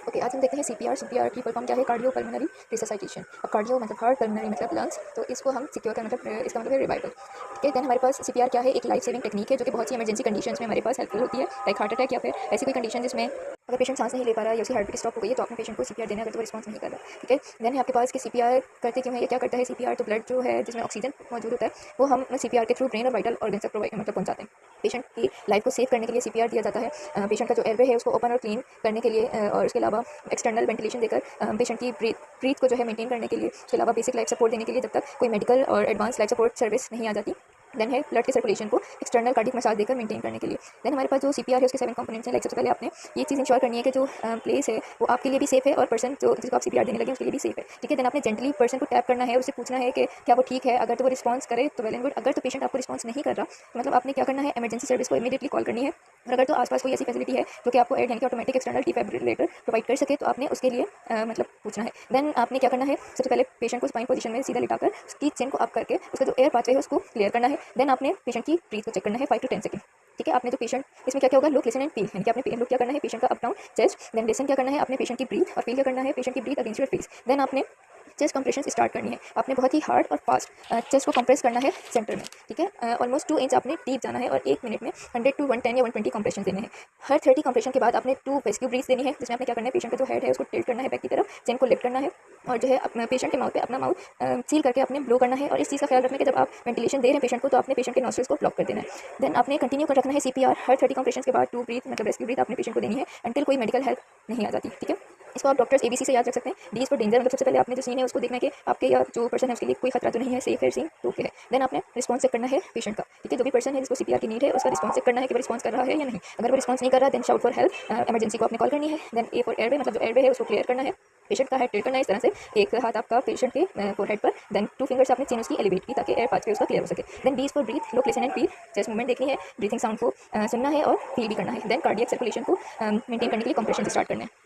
Okay, आज हम देखते हैं सीपीआर की फुल फॉर्म क्या है, कार्डियो पल्मोनरी रिससाइटेशन। अब कार्डियो मतलब हार्ट, पल्मोनरी मतलब लंग्स, तो इसको हम सिक्योर का मतलब इसका मतलब है रिवाइवल। ठीक है, देन हमारे पास सीपीआर क्या है, एक लाइफ सेविंग टेक्निक है जो कि बहुत सी इमरजेंसी कंडीशंस में हमारे पास हेल्पफुल होती है, लाइक हार्ट अटैक या फिर ऐसी कोई कंडीशन जिसमें अगर पेशेंट सांस नहीं ले पा रहा है या उसकी हार्ट बीट स्टॉप हो गई है तो आपने पेशेंट को सीपीआर देना, अगर तो वो रिस्पॉन्स नहीं कर रहा। ठीक है, देन है आपके पास कि सीपीआर करते क्यों है, ये क्या करता है सीपीआर, तो ब्लड जो है जिसमें ऑक्सीजन मौजूद होता है वो हम सीपीआर के थ्रू ब्रेन और वाइटल ऑर्गन तक प्रोवाइड मतलब पहुंचाते हैं। पेशेंट की लाइफ को सेव करने के लिए सीपीआर दिया जाता है। पेशेंट का जो एयरवे है उसको ओपन और क्लीन करने के लिए और उसके अलावा एक्सटर्नल वेंटिलेशन देकर पेशेंट की ब्रीथ को जो है मेंटेन करने के लिए, उसके अलावा बेसिक लाइफ सपोर्ट देने के लिए जब तक कोई मेडिकल और एडवांस लाइफ सपोर्ट सर्विस नहीं आ जाती। देन है ब्लड के सर्कुलेशन को एक्सटर्नल कार्डिक मसाज देकर मेंटेन करने के लिए। देन हमारे पास जो सीपीआर है उसके 7 कंपोनेंट्स हैं। लाइक सबसे पहले आपने ये चीज़ इंश्योर करनी है कि जो प्लेस है वो आपके लिए भी सेफ है और पर्सन जो जिसको आप सीपीआर देने लगे उसके लिए भी सेफ है। ठीक है, देन आपने जेंटली पर्सन को टैप करना है और उससे पूछना है कि क्या वो ठीक है। अगर तो वो रिस्पॉन्स करे तो वेल एंड गुड, अगर तो पेशेंट आपको रिस्पॉन्स नहीं कर रहा तो मतलब आपने क्या करना है, इमरजेंसी सर्विस को इमीडिएटली कॉल करनी है। और अगर तो आसपास कोई ऐसी फैसिलिटी है जो कि आपको यानी कि ऑटोमेटिक एक्सटर्नल डिफिब्रिलेटर प्रोवाइड कर सके तो आपने उसके लिए मतलब पूछना है। देन आपने क्या करना है, सबसे पहले पेशेंट को स्पाइन पोजीशन में सीधा लिटाकर उसकी चेन को अप करके उसका जो एयर पाथवे है उसको क्लियर करना है। देन आपने पेशेंट की ब्रीथ को चेक करना है 5 to 10 सेकंड। ठीक है, आपने जो पेशेंट इसमें क्या क्या होगा, लुक लिसन एंड फील, यानी कि आपने लुक क्या करना है पेशेंट का up down chest, then listen क्या करना है आपने पेशेंट की ब्रीथ, और फील क्या करना है पेशेंट की breath against your face. Then आपने चेस्ट कंप्रेशन स्टार्ट करनी है। आपने बहुत ही हार्ड और फास्ट चेस्ट को कंप्रेस करना है सेंटर में। ठीक है, ऑलमोस्ट 2 इंच आपने डीप जाना है और 1 मिनट में 100 to 110 या 120 कंप्रेशन देने हैं। हर 30 कंप्रेशन के बाद आपने 2 रेस्क्यू ब्रीथ देनी है, जिसमें आपने क्या करना है पेशेंट का जो हेड है उसको टिल्ट करना है बैक की तरफ, चेन को लिफ्ट करना है और जो है अपना पेशेंट के माउथ पे अपना माउथ सील करके आपने ब्लो करना है। और इस चीज़ का ख्याल रखना है कि जब आप वेंटिलेशन दे रहे हैं पेशेंट को तो आपने पेशेंट के नॉस्ट्रिल्स को ब्लॉक कर देना है। देन आपने कंटिन्यू कर रखना है सीपीआर। हर 30 कंप्रेशन के बाद 2 ब्रीथ मतलब रेस्क्यू ब्रीथ आपने पेशेंट को देनी है अंटिल कोई मेडिकल हेल्प नहीं आ जाती। ठीक है, इसको आप डॉक्टर्स एबीसी से याद रख सकते हैं। डी इज फॉर डेंजर, मतलब सबसे पहले आपने जो सीन है उसको देखना है कि आपके या जो पर्सन है उसके लिए कोई खतरा तो नहीं है, सेफ है, सीन तो ओके है। देन आपने रिस्पॉन्स चेक करना है पेशेंट का। ठीक है, जो भी पर्सन है जिसको सीपीआर की नीड है उसका रिस्पॉन्स चेक करना है कि वो रिस्पॉन्स कर रहा है या नहीं। अगर वो रिस्पॉन्स नहीं कर रहा then shout for help, emergency को आपने कॉल करनी है। देन ए फॉर एयरवे, मतलब जो एयरवे है उसको क्लियर करना है। पेशेंट का हेड टिल्ट करना है इस तरह से, एक हाथ आपका पेशेंट के फोरहेड पर, देन 2 फिंगर्स आपने चेन उसकी एलिवेट की ताकि एयर पाथवे उसका क्लियर हो सके। Then B is for breath, look listen and feel, chest movement देखनी है, ब्रीथिंग साउंड को सुनना है और फील भी करना है। देन कार्डियक सर्कुलेशन को मेंटेन करने के लिए कंप्रेशन स्टार्ट करना है।